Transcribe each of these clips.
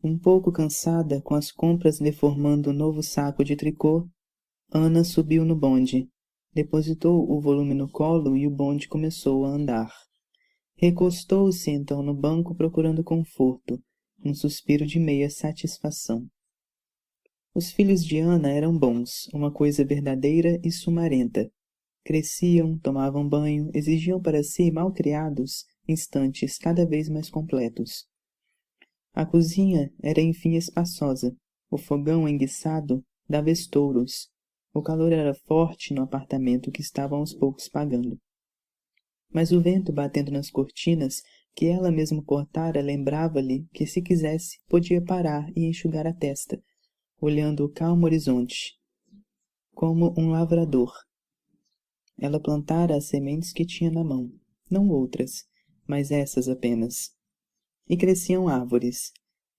Um pouco cansada, com as compras deformando o novo saco de tricô, Ana subiu no bonde. Depositou o volume no colo e o bonde começou a andar. Recostou-se então no banco procurando conforto, um suspiro de meia satisfação. Os filhos de Ana eram bons, uma coisa verdadeira e sumarenta. Cresciam, tomavam banho, exigiam para si, malcriados, instantes cada vez mais completos. A cozinha era enfim espaçosa, o fogão enguiçado dava estouros, o calor era forte no apartamento que estavam aos poucos pagando. Mas o vento batendo nas cortinas, que ela mesma cortara, lembrava-lhe que, se quisesse, podia parar e enxugar a testa, olhando o calmo horizonte, como um lavrador. Ela plantara as sementes que tinha na mão, não outras, mas essas apenas. E cresciam árvores.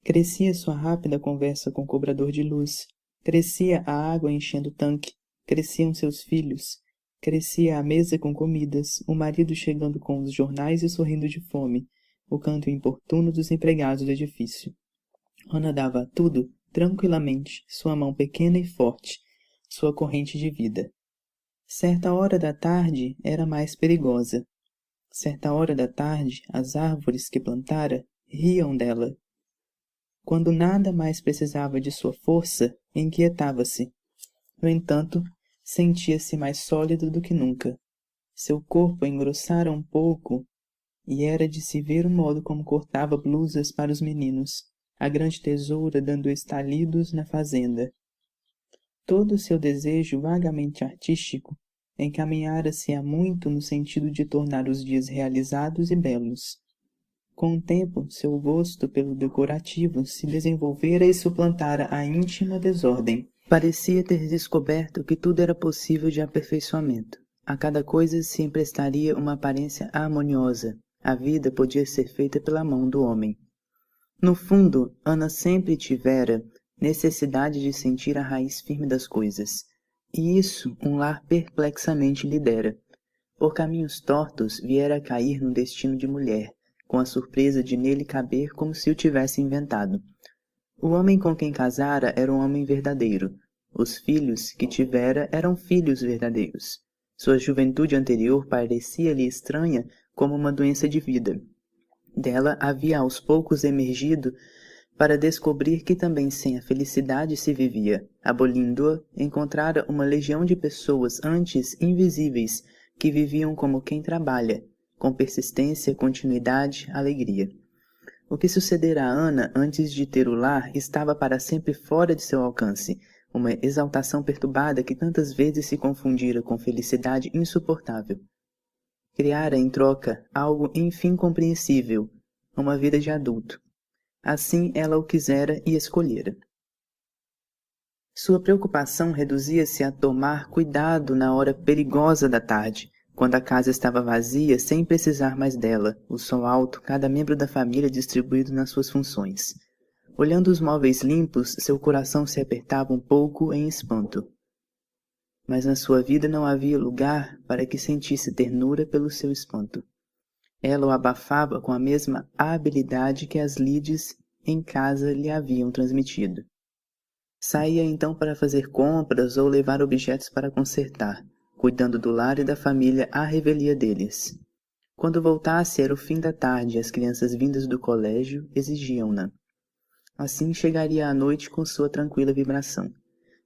Crescia sua rápida conversa com o cobrador de luz. Crescia a água enchendo o tanque. Cresciam seus filhos. Crescia a mesa com comidas, o marido chegando com os jornais e sorrindo de fome, o canto importuno dos empregados do edifício. Ana dava a tudo, tranquilamente, sua mão pequena e forte, sua corrente de vida. Certa hora da tarde era mais perigosa. Certa hora da tarde, as árvores que plantara riam dela. Quando nada mais precisava de sua força, inquietava-se. No entanto, sentia-se mais sólido do que nunca. Seu corpo engrossara um pouco e era de se ver o modo como cortava blusas para os meninos, a grande tesoura dando estalidos na fazenda. Todo o seu desejo vagamente artístico encaminhara-se há muito no sentido de tornar os dias realizados e belos. Com o tempo, seu gosto pelo decorativo se desenvolvera e suplantara a íntima desordem. Parecia ter descoberto que tudo era possível de aperfeiçoamento. A cada coisa se emprestaria uma aparência harmoniosa. A vida podia ser feita pela mão do homem. No fundo, Ana sempre tivera necessidade de sentir a raiz firme das coisas. E isso um lar perplexamente lhe dera. Por caminhos tortos, viera a cair no destino de mulher, com a surpresa de nele caber como se o tivesse inventado. O homem com quem casara era um homem verdadeiro. Os filhos que tivera eram filhos verdadeiros. Sua juventude anterior parecia-lhe estranha como uma doença de vida. Dela havia aos poucos emergido para descobrir que também sem a felicidade se vivia. Abolindo-a, encontrara uma legião de pessoas antes invisíveis, que viviam como quem trabalha, com persistência, continuidade, alegria. O que sucedera a Ana antes de ter o lar estava para sempre fora de seu alcance, uma exaltação perturbada que tantas vezes se confundira com felicidade insuportável. Criara em troca algo enfim compreensível, uma vida de adulto. Assim ela o quisera e escolhera. Sua preocupação reduzia-se a tomar cuidado na hora perigosa da tarde, quando a casa estava vazia sem precisar mais dela, o sol alto, cada membro da família distribuído nas suas funções. Olhando os móveis limpos, seu coração se apertava um pouco em espanto. Mas na sua vida não havia lugar para que sentisse ternura pelo seu espanto. Ela o abafava com a mesma habilidade que as lides em casa lhe haviam transmitido. Saía então para fazer compras ou levar objetos para consertar, cuidando do lar e da família à revelia deles. Quando voltasse era o fim da tarde e as crianças vindas do colégio exigiam-na. Assim chegaria à noite com sua tranquila vibração.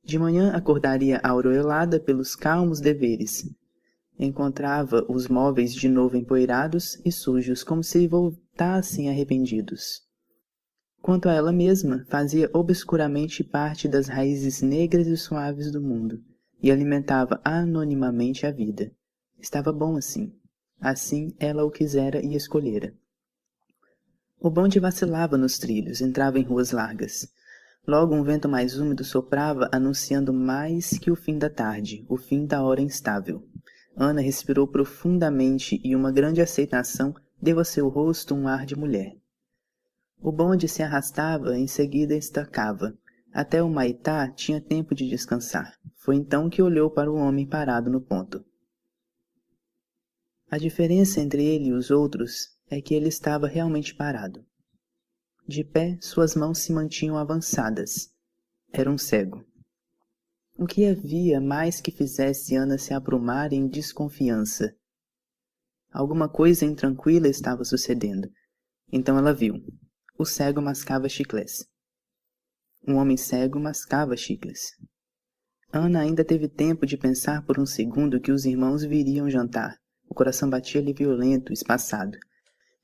De manhã acordaria aureolada pelos calmos deveres. Encontrava os móveis de novo empoeirados e sujos, como se voltassem arrependidos. Quanto a ela mesma, fazia obscuramente parte das raízes negras e suaves do mundo, e alimentava anonimamente a vida. Estava bom assim. Assim ela o quisera e escolhera. O bonde vacilava nos trilhos, entrava em ruas largas. Logo um vento mais úmido soprava, anunciando mais que o fim da tarde, o fim da hora instável. Ana respirou profundamente e uma grande aceitação deu a seu rosto um ar de mulher. O bonde se arrastava, em seguida estacava. Até o Maitá tinha tempo de descansar. Foi então que olhou para o homem parado no ponto. A diferença entre ele e os outros é que ele estava realmente parado. De pé, suas mãos se mantinham avançadas. Era um cego. O que havia mais que fizesse Ana se abrumar em desconfiança? Alguma coisa intranquila estava sucedendo. Então ela viu. O cego mascava chiclés. Um homem cego mascava chicles. Ana ainda teve tempo de pensar por um segundo que os irmãos viriam jantar. O coração batia-lhe violento, espaçado.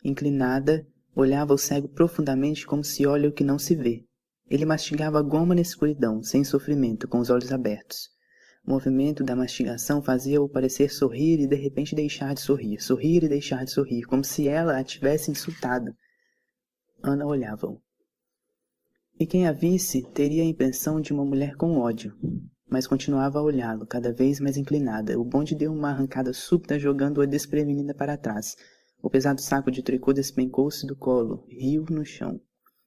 Inclinada, olhava o cego profundamente como se olha o que não se vê. Ele mastigava a goma na escuridão, sem sofrimento, com os olhos abertos. O movimento da mastigação fazia-o parecer sorrir e de repente deixar de sorrir, sorrir e deixar de sorrir, como se ela a tivesse insultado. Ana olhava-o. E quem a visse teria a impressão de uma mulher com ódio, mas continuava a olhá-lo, cada vez mais inclinada. O bonde deu uma arrancada súbita, jogando-a desprevenida para trás. O pesado saco de tricô despencou-se do colo, riu no chão.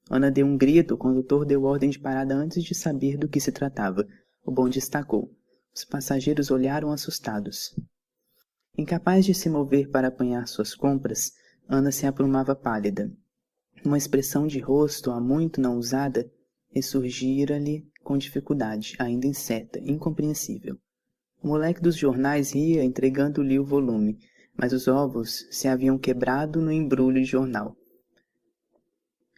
Ana deu um grito, o condutor deu ordem de parada antes de saber do que se tratava. O bonde estacou. Os passageiros olharam assustados. Incapaz de se mover para apanhar suas compras, Ana se aprumava pálida. Uma expressão de rosto há muito não usada ressurgira-lhe com dificuldade, ainda incerta, incompreensível. O moleque dos jornais ria entregando-lhe o volume, mas os ovos se haviam quebrado no embrulho de jornal.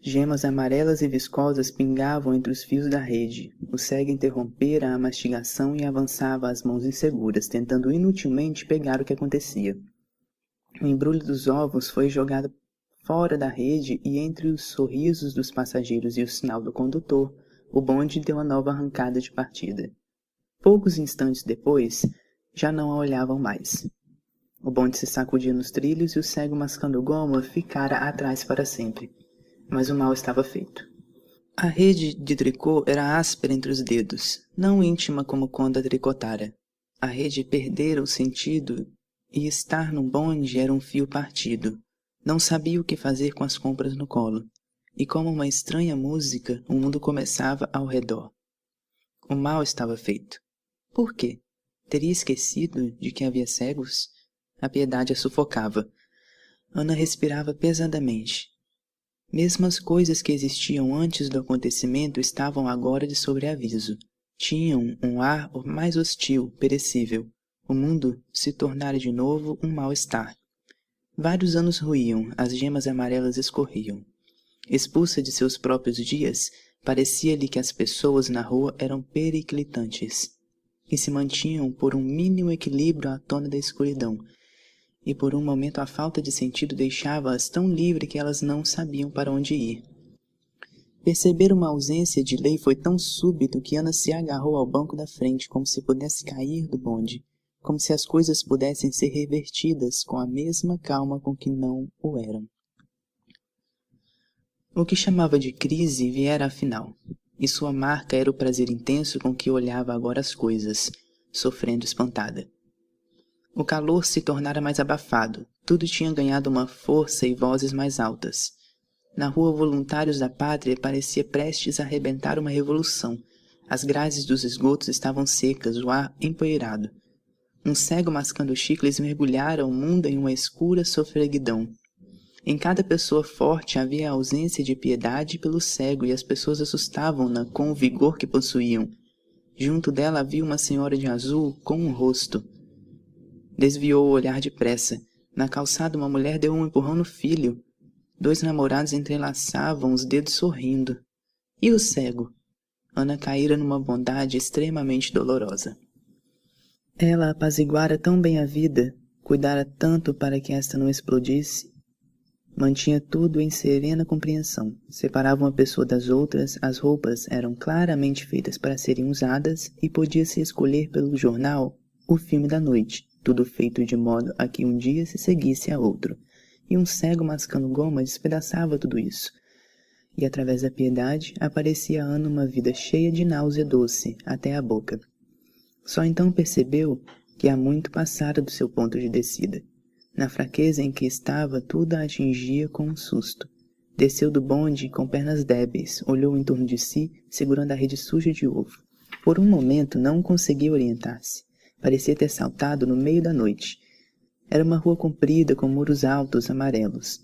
Gemas amarelas e viscosas pingavam entre os fios da rede. O cego interrompera a mastigação e avançava as mãos inseguras, tentando inutilmente pegar o que acontecia. O embrulho dos ovos foi jogado fora da rede e entre os sorrisos dos passageiros e o sinal do condutor, o bonde deu a nova arrancada de partida. Poucos instantes depois, já não a olhavam mais. O bonde se sacudia nos trilhos e o cego mascando goma ficara atrás para sempre. Mas o mal estava feito. A rede de tricô era áspera entre os dedos, não íntima como quando a tricotara. A rede perdera o sentido e estar no bonde era um fio partido. Não sabia o que fazer com as compras no colo. E como uma estranha música, o mundo começava ao redor. O mal estava feito. Por quê? Teria esquecido de que havia cegos? A piedade a sufocava. Ana respirava pesadamente. Mesmo as coisas que existiam antes do acontecimento estavam agora de sobreaviso. Tinham um ar mais hostil, perecível. O mundo se tornara de novo um mal-estar. Vários anos ruíam, as gemas amarelas escorriam. Expulsa de seus próprios dias, parecia-lhe que as pessoas na rua eram periclitantes, que se mantinham por um mínimo equilíbrio à tona da escuridão, e por um momento a falta de sentido deixava-as tão livre que elas não sabiam para onde ir. Perceber uma ausência de lei foi tão súbito que Ana se agarrou ao banco da frente como se pudesse cair do bonde, como se as coisas pudessem ser revertidas com a mesma calma com que não o eram. O que chamava de crise viera afinal, e sua marca era o prazer intenso com que olhava agora as coisas, sofrendo espantada. O calor se tornara mais abafado, tudo tinha ganhado uma força e vozes mais altas. Na rua Voluntários da Pátria parecia prestes a arrebentar uma revolução. As grades dos esgotos estavam secas, o ar empoeirado. Um cego mascando chicles mergulhara o mundo em uma escura sofreguidão. Em cada pessoa forte havia a ausência de piedade pelo cego e as pessoas assustavam-na com o vigor que possuíam. Junto dela havia uma senhora de azul com um rosto. Desviou o olhar depressa. Na calçada uma mulher deu um empurrão no filho. 2 namorados entrelaçavam os dedos sorrindo. E o cego? Ana caíra numa bondade extremamente dolorosa. Ela apaziguara tão bem a vida, cuidara tanto para que esta não explodisse. Mantinha tudo em serena compreensão. Separava uma pessoa das outras, as roupas eram claramente feitas para serem usadas e podia-se escolher pelo jornal o filme da noite, tudo feito de modo a que um dia se seguisse a outro. E um cego mascando goma despedaçava tudo isso. E através da piedade aparecia a Ana uma vida cheia de náusea doce até a boca. Só então percebeu que há muito passara do seu ponto de descida. Na fraqueza em que estava, tudo a atingia com um susto. Desceu do bonde com pernas débeis, olhou em torno de si, segurando a rede suja de ovo. Por um momento não conseguia orientar-se. Parecia ter saltado no meio da noite. Era uma rua comprida com muros altos amarelos.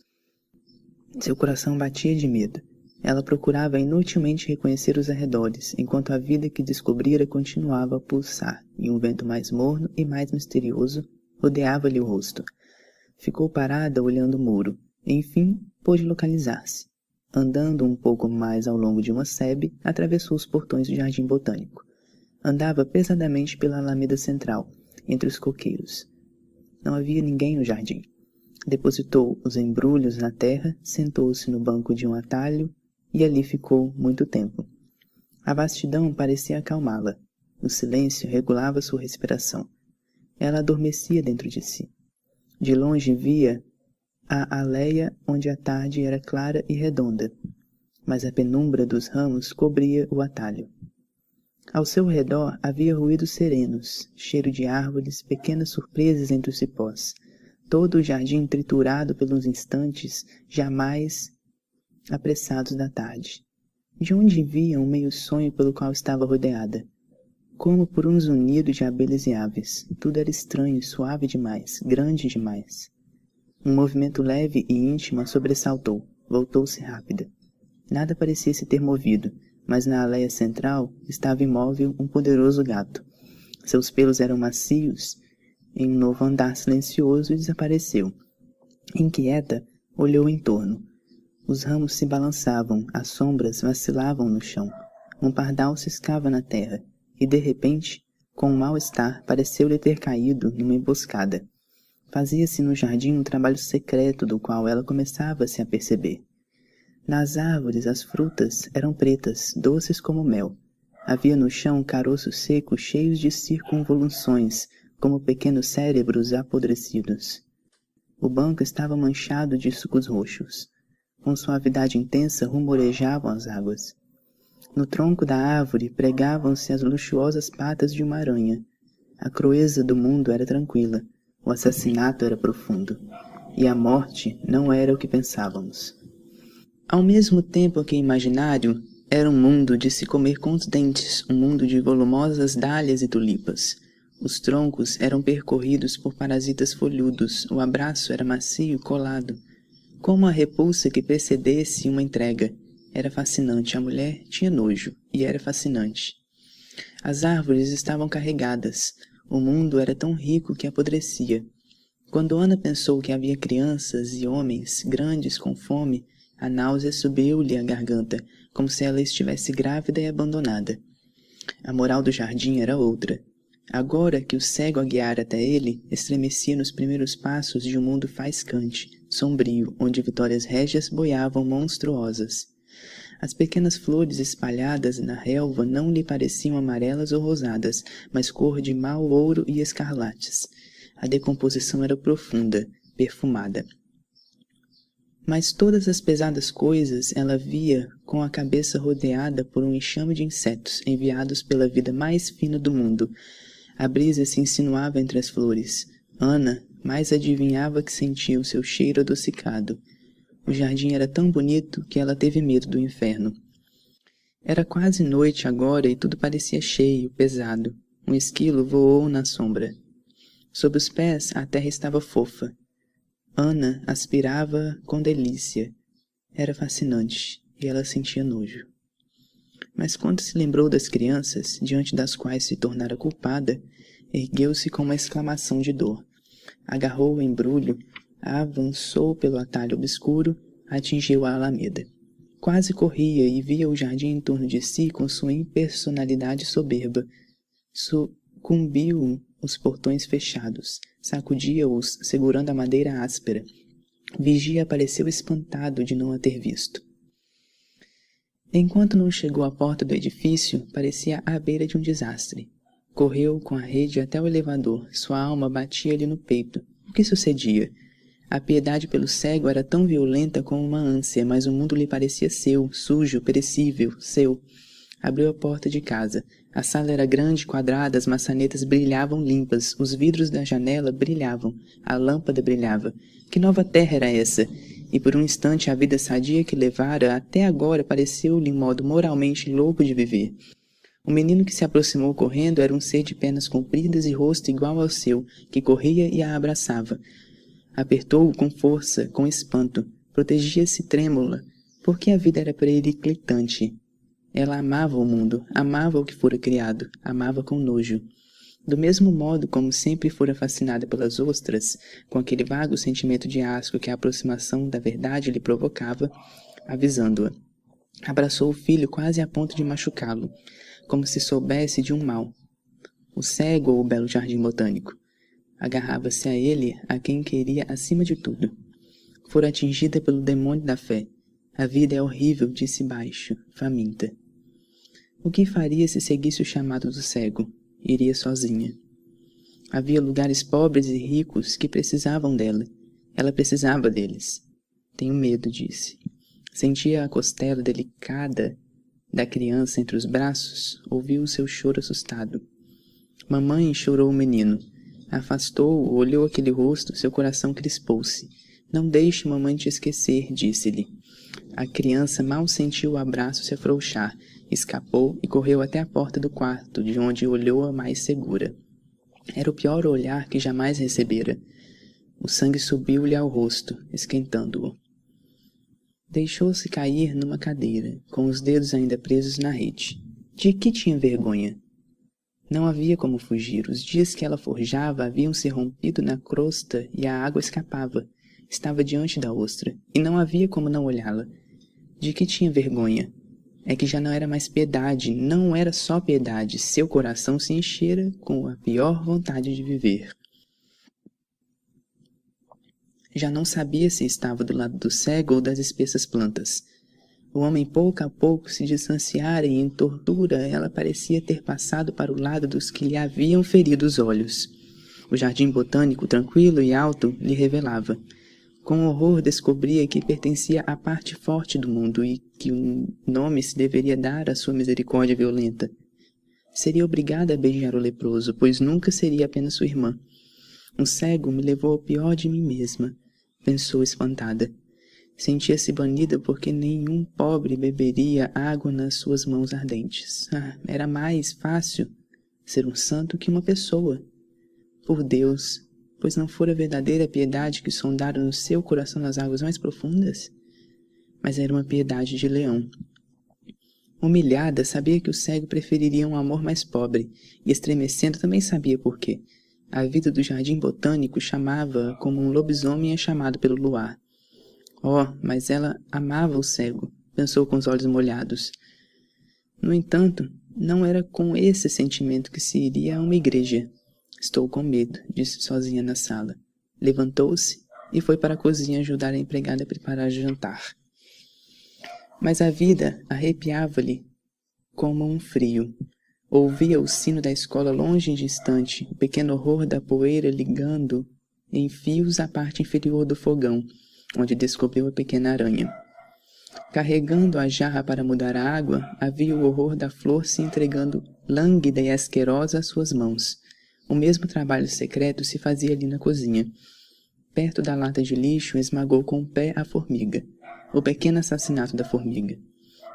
Seu coração batia de medo. Ela procurava inutilmente reconhecer os arredores, enquanto a vida que descobrira continuava a pulsar, e um vento mais morno e mais misterioso rodeava-lhe o rosto. Ficou parada olhando o muro. Enfim, pôde localizar-se. Andando um pouco mais ao longo de uma sebe, atravessou os portões do jardim botânico. Andava pesadamente pela alameda central, entre os coqueiros. Não havia ninguém no jardim. Depositou os embrulhos na terra, sentou-se no banco de um atalho e ali ficou muito tempo. A vastidão parecia acalmá-la. O silêncio regulava sua respiração. Ela adormecia dentro de si. De longe via a aléia onde a tarde era clara e redonda, mas a penumbra dos ramos cobria o atalho. Ao seu redor havia ruídos serenos, cheiro de árvores, pequenas surpresas entre os cipós, todo o jardim triturado pelos instantes jamais apressados da tarde. De onde vinha o meio sonho pelo qual estava rodeada? Como por um zunido de abelhas e aves, tudo era estranho, suave demais, grande demais. Um movimento leve e íntimo a sobressaltou, voltou-se rápida. Nada parecia se ter movido, mas na aléia central estava imóvel um poderoso gato. Seus pelos eram macios, em um novo andar silencioso e desapareceu. Inquieta, olhou em torno. Os ramos se balançavam, as sombras vacilavam no chão. Um pardal ciscava na terra, e de repente, com um mal-estar, pareceu-lhe ter caído numa emboscada. Fazia-se no jardim um trabalho secreto do qual ela começava a se aperceber. Nas árvores as frutas eram pretas, doces como mel. Havia no chão caroços secos cheios de circunvoluções, como pequenos cérebros apodrecidos. O banco estava manchado de sucos roxos. Com suavidade intensa rumorejavam as águas. No tronco da árvore pregavam-se as luxuosas patas de uma aranha. A crueza do mundo era tranquila, o assassinato era profundo, e a morte não era o que pensávamos. Ao mesmo tempo que imaginário, era um mundo de se comer com os dentes, um mundo de volumosas dálias e tulipas. Os troncos eram percorridos por parasitas folhudos, o abraço era macio e colado, como a repulsa que precedesse uma entrega. Era fascinante, a mulher tinha nojo, e era fascinante. As árvores estavam carregadas, o mundo era tão rico que apodrecia. Quando Ana pensou que havia crianças e homens grandes com fome, a náusea subiu-lhe à garganta, como se ela estivesse grávida e abandonada. A moral do jardim era outra. Agora que o cego a guiara até ele, estremecia nos primeiros passos de um mundo faiscante, sombrio, onde vitórias régias boiavam monstruosas. As pequenas flores espalhadas na relva não lhe pareciam amarelas ou rosadas, mas cor de mau ouro e escarlates. A decomposição era profunda, perfumada. Mas todas as pesadas coisas ela via com a cabeça rodeada por um enxame de insetos enviados pela vida mais fina do mundo. A brisa se insinuava entre as flores. Ana mais adivinhava que sentia o seu cheiro adocicado. O jardim era tão bonito que ela teve medo do inferno. Era quase noite agora e tudo parecia cheio, pesado. Um esquilo voou na sombra. Sob os pés a terra estava fofa. Ana aspirava com delícia. Era fascinante, e ela sentia nojo. Mas quando se lembrou das crianças, diante das quais se tornara culpada, ergueu-se com uma exclamação de dor. Agarrou o embrulho, avançou pelo atalho obscuro, atingiu a alameda. Quase corria e via o jardim em torno de si com sua impersonalidade soberba. Sucumbiu os portões fechados, sacudia-os segurando a madeira áspera. Vigia pareceu espantado de não a ter visto. Enquanto não chegou à porta do edifício, parecia à beira de um desastre. Correu com a rede até o elevador, sua alma batia-lhe no peito. O que sucedia? A piedade pelo cego era tão violenta como uma ânsia, mas o mundo lhe parecia seu, sujo, perecível, seu. Abriu a porta de casa. A sala era grande, quadrada, as maçanetas brilhavam limpas, os vidros da janela brilhavam, a lâmpada brilhava. Que nova terra era essa? E por um instante a vida sadia que levara até agora pareceu-lhe um modo moralmente louco de viver. O menino que se aproximou correndo era um ser de pernas compridas e rosto igual ao seu, que corria e a abraçava. Apertou-o com força, com espanto. Protegia-se trêmula, Porque a vida era periclitante. Ela amava o mundo, amava o que fora criado, amava com nojo. Do mesmo modo como sempre fora fascinada pelas ostras, com aquele vago sentimento de asco que a aproximação da verdade lhe provocava, avisando-a. Abraçou o filho quase a ponto de machucá-lo, como se soubesse de um mal. O cego ou o belo jardim botânico. Agarrava-se a ele, a quem queria acima de tudo. Fora atingida pelo demônio da fé. A vida é horrível, disse baixo, faminta. O que faria se seguisse o chamado do cego? Iria sozinha. Havia lugares pobres e ricos que precisavam dela. Ela precisava deles. Tenho medo, disse. Sentia a costela delicada da criança entre os braços, ouviu o seu choro assustado. Mamãe, chorou o menino. Afastou-o, olhou aquele rosto, seu coração crispou-se. Não deixe mamãe te esquecer, disse-lhe. A criança mal sentiu o abraço se afrouxar, escapou e correu até a porta do quarto, de onde olhou-a mais segura. Era o pior olhar que jamais recebera. O sangue subiu-lhe ao rosto, esquentando-o. Deixou-se cair numa cadeira, com os dedos ainda presos na rede. De que tinha vergonha? Não havia como fugir. Os dias que ela forjava haviam se rompido na crosta e a água escapava. Estava diante da ostra, e não havia como não olhá-la. De que tinha vergonha? É que já não era mais piedade, não era só piedade. Seu coração se enchera com a pior vontade de viver. Já não sabia se estava do lado do cego ou das espessas plantas. O homem pouco a pouco se distanciara e em tortura ela parecia ter passado para o lado dos que lhe haviam ferido os olhos. O jardim botânico, tranquilo e alto, lhe revelava. Com horror descobria que pertencia à parte forte do mundo e que um nome se deveria dar à sua misericórdia violenta. Seria obrigada a beijar o leproso, pois nunca seria apenas sua irmã. Um cego me levou ao pior de mim mesma, pensou espantada. Sentia-se banida porque nenhum pobre beberia água nas suas mãos ardentes. Era mais fácil ser um santo que uma pessoa. Por Deus, pois não fora verdadeira a piedade que sondara no seu coração nas águas mais profundas? Mas era uma piedade de leão. Humilhada, sabia que o cego preferiria um amor mais pobre, e estremecendo também sabia por quê. A vida do jardim botânico chamava como um lobisomem é chamado pelo luar. Oh, mas ela amava o cego, pensou com os olhos molhados. No entanto, não era com esse sentimento que se iria a uma igreja. Estou com medo, disse sozinha na sala. Levantou-se e foi para a cozinha ajudar a empregada a preparar o jantar. Mas a vida arrepiava-lhe como um frio. Ouvia o sino da escola longe e distante, o pequeno horror da poeira ligando em fios a parte inferior do fogão, onde descobriu a pequena aranha. Carregando a jarra para mudar a água, havia o horror da flor se entregando lânguida e asquerosa às suas mãos. O mesmo trabalho secreto se fazia ali na cozinha. Perto da lata de lixo, esmagou com o pé a formiga. O pequeno assassinato da formiga.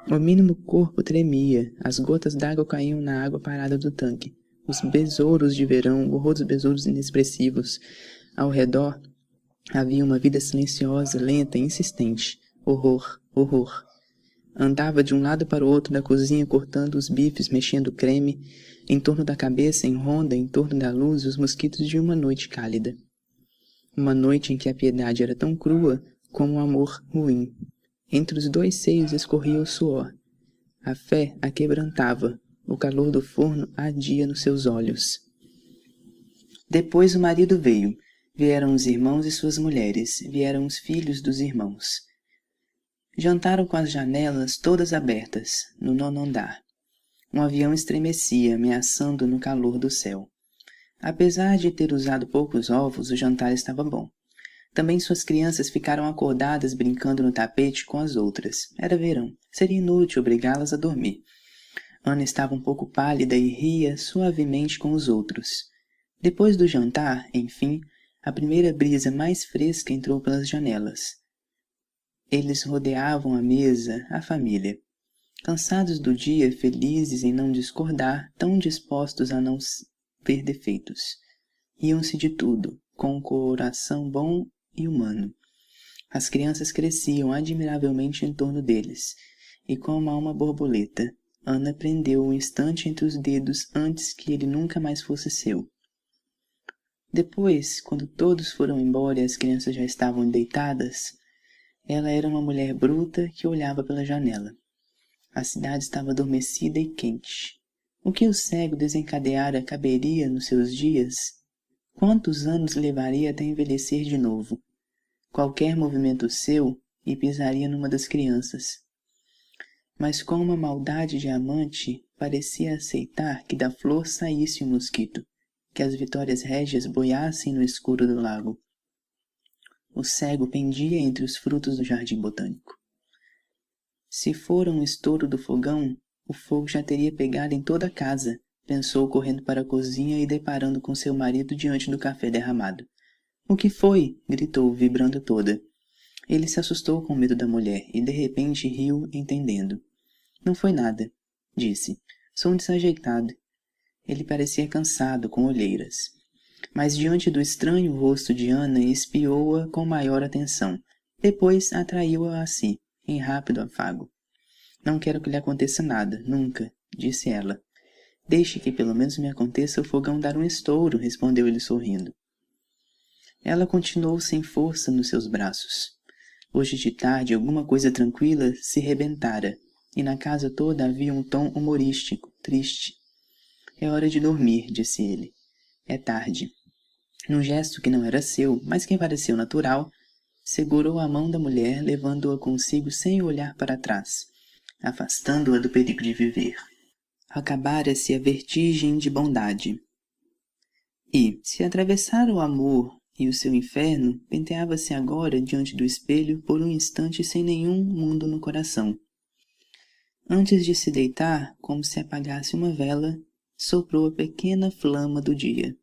O mínimo corpo tremia, as gotas d'água caíam na água parada do tanque. Os besouros de verão, o horror dos besouros inexpressivos. Ao redor, havia uma vida silenciosa, lenta e insistente. Horror, horror. Andava de um lado para o outro da cozinha, cortando os bifes, mexendo o creme, em torno da cabeça, em ronda, em torno da luz, os mosquitos de uma noite cálida. Uma noite em que a piedade era tão crua como o amor ruim. Entre os dois seios escorria o suor. A fé a quebrantava. O calor do forno ardia nos seus olhos. Depois o marido veio. Vieram os irmãos e suas mulheres. Vieram os filhos dos irmãos. Jantaram com as janelas todas abertas, no 9º andar. Um avião estremecia, ameaçando no calor do céu. Apesar de ter usado poucos ovos, o jantar estava bom. Também suas crianças ficaram acordadas brincando no tapete com as outras. Era verão. Seria inútil obrigá-las a dormir. Ana estava um pouco pálida e ria suavemente com os outros. Depois do jantar, enfim, a primeira brisa mais fresca entrou pelas janelas. Eles rodeavam a mesa, a família. Cansados do dia, felizes em não discordar, tão dispostos a não ver defeitos. Riam-se de tudo, com um coração bom e humano. As crianças cresciam admiravelmente em torno deles, e como a uma borboleta, Ana prendeu um instante entre os dedos antes que ele nunca mais fosse seu. Depois, quando todos foram embora e as crianças já estavam deitadas, ela era uma mulher bruta que olhava pela janela. A cidade estava adormecida e quente. O que o cego desencadeara caberia nos seus dias? Quantos anos levaria até envelhecer de novo? Qualquer movimento seu e pisaria numa das crianças. Mas com uma maldade de amante, parecia aceitar que da flor saísse um mosquito, que as vitórias régias boiassem no escuro do lago. O cego pendia entre os frutos do jardim botânico. Se fora um estouro do fogão, o fogo já teria pegado em toda a casa, pensou correndo para a cozinha e deparando com seu marido diante do café derramado. O que foi? Gritou, vibrando toda. Ele se assustou com o medo da mulher e de repente riu, entendendo. Não foi nada, disse. Sou um desajeitado. Ele parecia cansado, com olheiras. Mas diante do estranho rosto de Ana, espiou-a com maior atenção. Depois atraiu-a a si, em rápido afago. Não quero que lhe aconteça nada, nunca, disse ela. Deixe que pelo menos me aconteça o fogão dar um estouro, respondeu ele sorrindo. Ela continuou sem força nos seus braços. Hoje de tarde alguma coisa tranquila se rebentara, e na casa toda havia um tom humorístico, triste. É hora de dormir, disse ele. É tarde. Num gesto que não era seu, mas que pareceu natural, segurou a mão da mulher, levando-a consigo sem olhar para trás, afastando-a do perigo de viver. Acabara-se a vertigem de bondade. E, se atravessara o amor e o seu inferno, penteava-se agora diante do espelho por um instante sem nenhum mundo no coração. Antes de se deitar, como se apagasse uma vela, soprou a pequena flama do dia.